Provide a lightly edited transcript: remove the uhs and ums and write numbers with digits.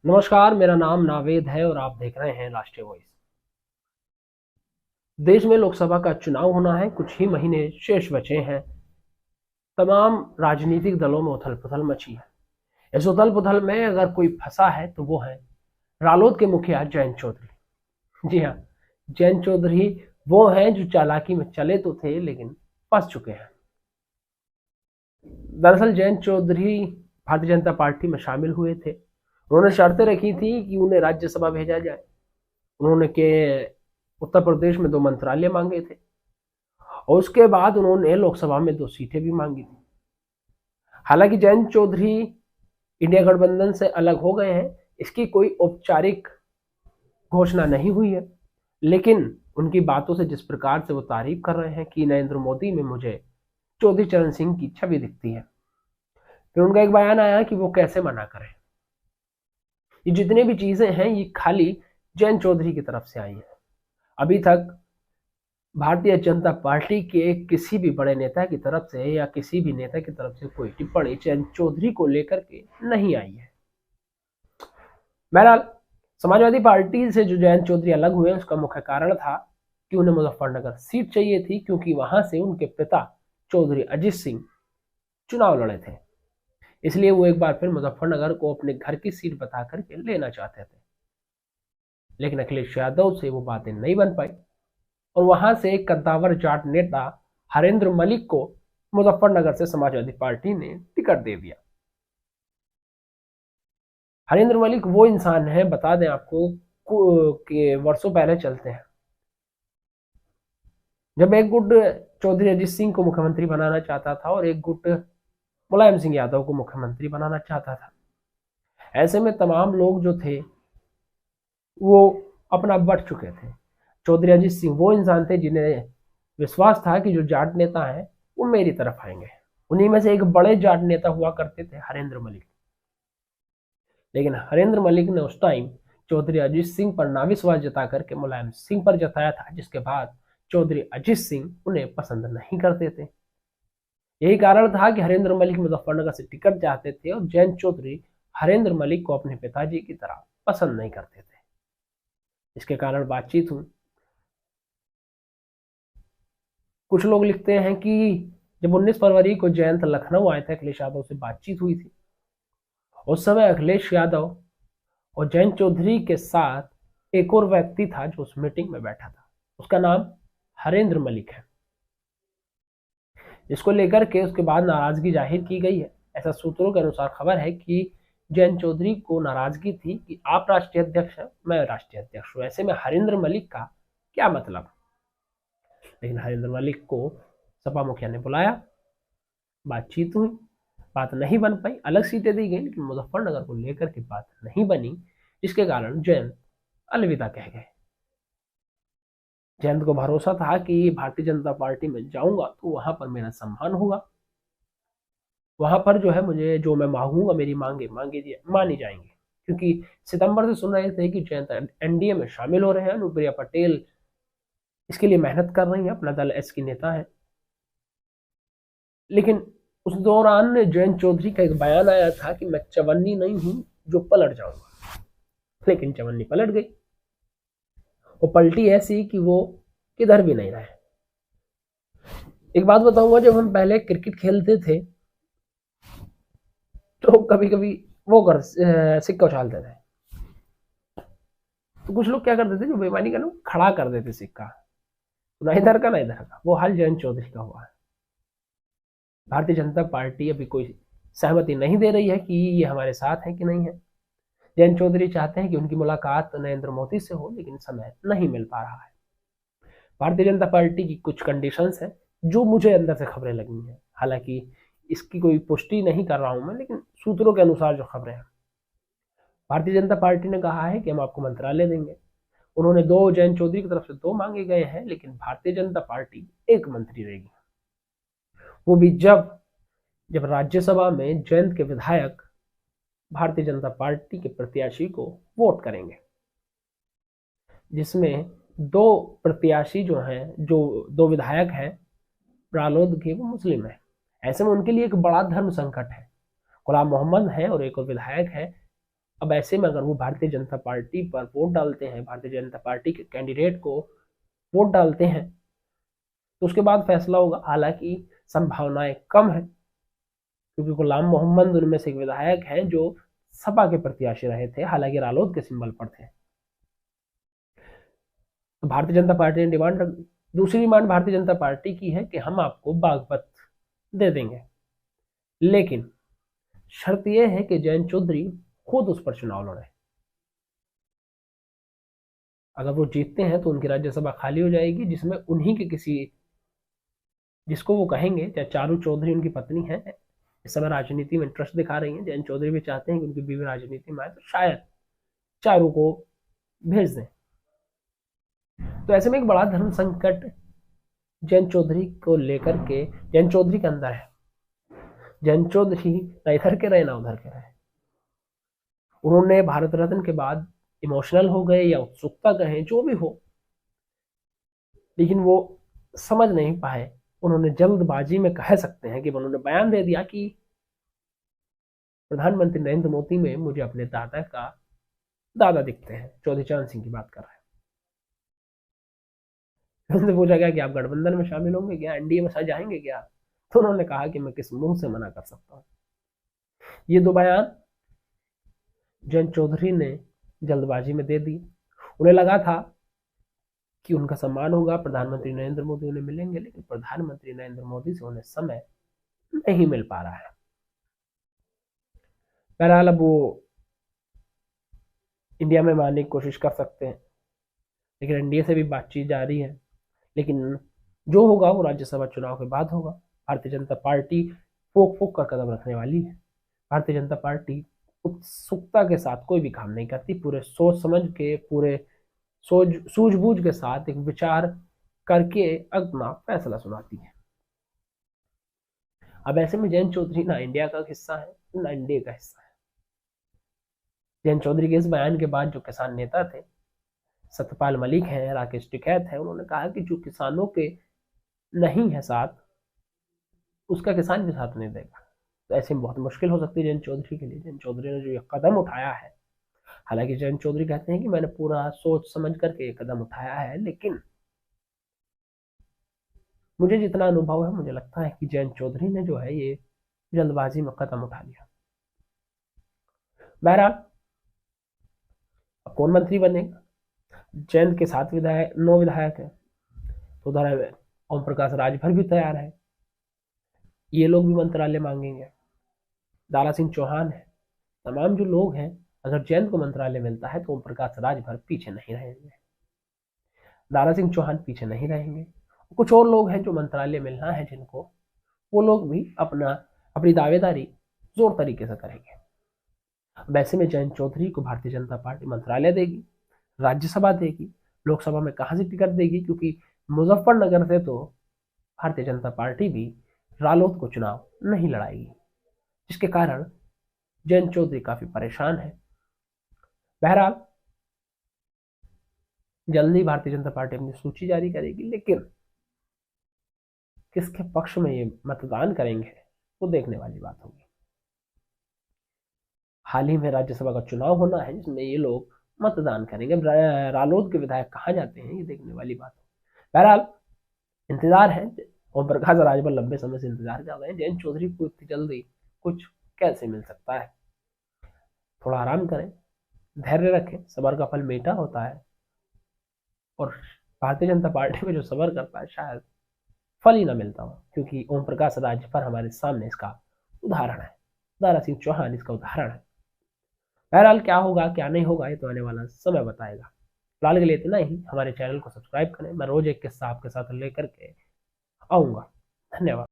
नमस्कार, मेरा नाम नावेद है और आप देख रहे हैं राष्ट्रीय वॉइस। देश में लोकसभा का चुनाव होना है, कुछ ही महीने शेष बचे हैं। तमाम राजनीतिक दलों में उथल पुथल मची है। इस उथल पुथल में अगर कोई फंसा है तो वो है रालोद के मुखिया जयंत चौधरी। जी हाँ, जयंत चौधरी वो हैं जो चालाकी में चले तो थे लेकिन फंस चुके हैं। दरअसल जयंत चौधरी भारतीय जनता पार्टी में शामिल हुए थे। उन्होंने शर्तें रखी थी कि उन्हें राज्यसभा भेजा जाए। उन्होंने के उत्तर प्रदेश में 2 मंत्रालय मांगे थे और उसके बाद उन्होंने लोकसभा में 2 सीटें भी मांगी थी। हालांकि जयंत चौधरी इंडिया गठबंधन से अलग हो गए हैं, इसकी कोई औपचारिक घोषणा नहीं हुई है, लेकिन उनकी बातों से जिस प्रकार से वो तारीफ कर रहे हैं कि नरेंद्र मोदी में मुझे चौधरी चरण सिंह की छवि दिखती है, फिर उनका एक बयान आया कि वो कैसे मना करें। ये जितने भी चीजें हैं ये खाली जयंत चौधरी की तरफ से आई हैं। अभी तक भारतीय जनता पार्टी के किसी भी बड़े नेता की तरफ से या किसी भी नेता की तरफ से कोई टिप्पणी जयंत चौधरी को लेकर के नहीं आई है। बहरहाल समाजवादी पार्टी से जो जयंत चौधरी अलग हुए उसका मुख्य कारण था कि उन्हें मुजफ्फरनगर सीट चाहिए थी, क्योंकि वहां से उनके पिता चौधरी अजीत सिंह चुनाव लड़े थे। इसलिए वो एक बार फिर मुजफ्फरनगर को अपने घर की सीट बता करके लेना चाहते थे, लेकिन अखिलेश यादव से वो बातें नहीं बन पाई और वहां से एक कद्दावर जाट नेता हरेंद्र मलिक को मुजफ्फरनगर से समाजवादी पार्टी ने टिकट दे दिया। हरेंद्र मलिक वो इंसान है, बता दें आपको कि वर्षों पहले चलते हैं जब एक गुट चौधरी अजीत सिंह को मुख्यमंत्री बनाना चाहता था और एक गुट मुलायम सिंह यादव को मुख्यमंत्री बनाना चाहता था। ऐसे में तमाम लोग जो थे वो अपना बढ़ चुके थे। चौधरी अजीत सिंह वो इंसान थे जिन्हें विश्वास था कि जो जाट नेता है वो मेरी तरफ आएंगे। उन्हीं में से एक बड़े जाट नेता हुआ करते थे हरेंद्र मलिक। लेकिन हरेंद्र मलिक ने उस टाइम चौधरी अजीत सिंह पर नाविश्वास जता करके मुलायम सिंह पर जताया था, जिसके बाद चौधरी अजीत सिंह उन्हें पसंद नहीं करते थे। यही कारण था कि हरेंद्र मलिक मुजफ्फरनगर से टिकट चाहते थे और जयंत चौधरी हरेंद्र मलिक को अपने पिताजी की तरह पसंद नहीं करते थे। इसके कारण बातचीत हुई। कुछ लोग लिखते हैं कि जब 19 फरवरी को जयंत लखनऊ आए थे, अखिलेश यादव से बातचीत हुई थी। उस समय अखिलेश यादव और जयंत चौधरी के साथ एक और व्यक्ति था जो उस मीटिंग में बैठा था, उसका नाम हरेंद्र मलिक है। इसको लेकर के उसके बाद नाराजगी जाहिर की गई है। ऐसा सूत्रों के अनुसार खबर है कि जयंत चौधरी को नाराजगी थी कि आप राष्ट्रीय अध्यक्ष हैं, मैं राष्ट्रीय अध्यक्ष हूं, ऐसे में हरेंद्र मलिक का क्या मतलब। लेकिन हरेंद्र मलिक को सपा मुखिया ने बुलाया, बातचीत हुई, बात नहीं बन पाई, अलग सीटें दी गई, लेकिन मुजफ्फरनगर को लेकर के बात नहीं बनी, जिसके कारण जयंत अलविदा कह गए। जयंत को भरोसा था कि भारतीय जनता पार्टी में जाऊंगा तो वहां पर मेरा सम्मान होगा, वहां पर जो है मुझे जो मैं मांगूंगा मेरी मांगे मानी जाएंगी। क्योंकि सितंबर से सुन रहे थे कि जयंत एनडीए में शामिल हो रहे हैं, अनुप्रिया पटेल इसके लिए मेहनत कर रही है, अपना दल एस की नेता है। लेकिन उस दौरान जयंत चौधरी का एक बयान आया था कि मैं चवन्नी नहीं हूं जो पलट जाऊंगा, लेकिन चवन्नी पलट गई। वो पलटी ऐसी कि वो किधर भी नहीं रहे। एक बात बताऊंगा, जब हम पहले क्रिकेट खेलते थे तो कभी कभी वो कर सिक्का उछालते थे, तो कुछ लोग क्या करते थे, जो बेईमानी का ना खड़ा कर देते सिक्का, ना इधर का ना इधर का। वो हाल जयंत चौधरी का हुआ है। भारतीय जनता पार्टी अभी कोई सहमति नहीं दे रही है कि ये हमारे साथ है कि नहीं है। जयंत चौधरी चाहते हैं कि उनकी मुलाकात नरेंद्र मोदी से हो, लेकिन समय नहीं मिल पा रहा है। भारतीय जनता पार्टी की कुछ कंडीशंस हैं जो मुझे अंदर से खबरें लगी हैं, हालांकि इसकी कोई पुष्टि नहीं कर रहा हूं मैं, लेकिन सूत्रों के अनुसार जो खबरें हैं, भारतीय जनता पार्टी ने कहा है कि हम आपको मंत्रालय देंगे। उन्होंने 2 जयंत चौधरी की तरफ से 2 मांगे गए हैं, लेकिन भारतीय जनता पार्टी 1 मंत्री देगी, वो भी जब जब राज्यसभा में जयंत के विधायक भारतीय जनता पार्टी के प्रत्याशी को वोट करेंगे, जिसमें 2 प्रत्याशी जो हैं, जो 2 विधायक हैं रालोद के, वो मुस्लिम है। ऐसे में उनके लिए एक बड़ा धर्म संकट है। गुलाम मोहम्मद है और एक और विधायक है अब ऐसे में अगर वो भारतीय जनता पार्टी पर वोट डालते हैं, भारतीय जनता पार्टी के कैंडिडेट को वोट डालते हैं, तो उसके बाद फैसला होगा। हालांकि संभावनाएं कम है, क्योंकि गुलाम मोहम्मद उनमें से एक विधायक हैं जो सपा के प्रत्याशी रहे थे, हालांकि रालोद के सिंबल पर थे। तो भारतीय जनता पार्टी ने डिमांड रख दी। दूसरी डिमांड भारतीय जनता पार्टी की है कि हम आपको बागपत दे देंगे, लेकिन शर्त यह है कि जयंत चौधरी खुद उस पर चुनाव लड़े। अगर वो जीतते हैं तो उनकी राज्यसभा खाली हो जाएगी, जिसमें उन्हीं के किसी, जिसको वो कहेंगे, चाहे चारू चौधरी उनकी पत्नी है, इस समय राजनीति में इंटरेस्ट दिखा रही हैं, जयंत चौधरी भी चाहते हैं कि उनकी बीवी राजनीति में आए, तो शायद चारू को भेज दें। तो ऐसे में एक बड़ा धर्म संकट जयंत चौधरी को लेकर के जयंत चौधरी के अंदर है। जयंत चौधरी ना इधर के रहे ना उधर के रहे। उन्होंने भारत रत्न के बाद इमोशनल हो गए या उत्सुकता कहें, जो भी हो, लेकिन वो समझ नहीं पाए। उन्होंने जल्दबाजी में कह सकते हैं कि उन्होंने बयान दे दिया कि प्रधानमंत्री नरेंद्र मोदी में मुझे अपने दादा का दादा दिखते हैं। चौधरी चरण सिंह की बात कर रहे हैं। उनसे पूछा गया कि आप गठबंधन में शामिल होंगे क्या, एनडीए में साथ जाएंगे क्या, तो उन्होंने कहा कि मैं किस मुंह से मना कर सकता हूं। ये दो बयान जयंत चौधरी ने जल्दबाजी में दे दी। उन्हें लगा था कि उनका सम्मान होगा, प्रधानमंत्री नरेंद्र मोदी उन्हें मिलेंगे, लेकिन प्रधानमंत्री नरेंद्र मोदी से उन्हें समय नहीं मिल पा रहा है। बहरहाल अब वो इंडिया में आने की कोशिश कर सकते हैं, लेकिन एनडीए से भी बातचीत जारी है। लेकिन जो होगा वो राज्यसभा चुनाव के बाद होगा। भारतीय जनता पार्टी फूक फूक कर कदम रखने वाली है। भारतीय जनता पार्टी उत्सुकता के साथ कोई भी काम नहीं करती, पूरे सोच समझ के, पूरे सूझबूझ के साथ एक विचार करके अपना फैसला सुनाती है। अब ऐसे में जयंत चौधरी ना इंडिया का हिस्सा है ना एनडीए का हिस्सा है। जयंत चौधरी के इस बयान के बाद जो किसान नेता थे, सत्यपाल मलिक हैं, राकेश टिकैत है, उन्होंने कहा कि जो किसानों के नहीं है साथ, उसका किसान भी साथ नहीं देगा। तो ऐसे में बहुत मुश्किल हो सकती है जयंत चौधरी के लिए। जयंत चौधरी ने जो ये कदम उठाया है, हालांकि जयंत चौधरी कहते हैं कि मैंने पूरा सोच समझ करके ये कदम उठाया है, लेकिन मुझे जितना अनुभव है, मुझे लगता है कि जयंत चौधरी ने जो है ये जल्दबाजी में कदम उठा लिया। बहरहाल अब कौन मंत्री बनेगा? जयंत के 7 विधायक, 9 विधायक है, तो उधर ओम प्रकाश राजभर भी तैयार है, ये लोग भी मंत्रालय मांगेंगे। दारा सिंह चौहान है, तमाम जो लोग हैं, अगर जयंत को मंत्रालय मिलता है तो ओम प्रकाश राजभर पीछे नहीं रहेंगे, दारा सिंह चौहान पीछे नहीं रहेंगे। कुछ और लोग हैं जो मंत्रालय मिलना है जिनको, वो लोग भी अपनी दावेदारी जोर तरीके से करेंगे। वैसे में जयंत चौधरी को भारतीय जनता पार्टी मंत्रालय देगी, राज्यसभा देगी, लोकसभा में कहां से टिकट देगी, क्योंकि मुजफ्फरनगर से तो भारतीय जनता पार्टी भी रालोद को चुनाव नहीं लड़ाएगी, जिसके कारण जयंत चौधरी काफी परेशान है। बहरहाल जल्दी भारतीय जनता पार्टी अपनी सूची जारी करेगी, लेकिन किसके पक्ष में ये मतदान करेंगे वो देखने वाली बात होगी। हाल ही में राज्यसभा का चुनाव होना है, जिसमें ये लोग मतदान करेंगे। रालोद के विधायक कहाँ जाते हैं, ये देखने वाली बात है। बहरहाल इंतजार है। ओम प्रकाश राजभर लंबे समय से इंतजार कर रहे हैं। जयंत चौधरी को इतनी जल्दी कुछ कैसे मिल सकता है? थोड़ा आराम करें, धैर्य रखें, सबर का फल मीठा होता है, और भारतीय जनता पार्टी में जो सबर करता है शायद फल ही ना मिलता हो, क्योंकि ओम प्रकाश राजभर हमारे सामने इसका उदाहरण है, दारा सिंह चौहान इसका उदाहरण है। बहरहाल क्या होगा क्या नहीं होगा ये तो आने वाला समय बताएगा। फिलहाल के लिए इतना ही। हमारे चैनल को सब्सक्राइब करें, मैं रोज एक किस्सा आपके साथ लेकर के आऊंगा। धन्यवाद।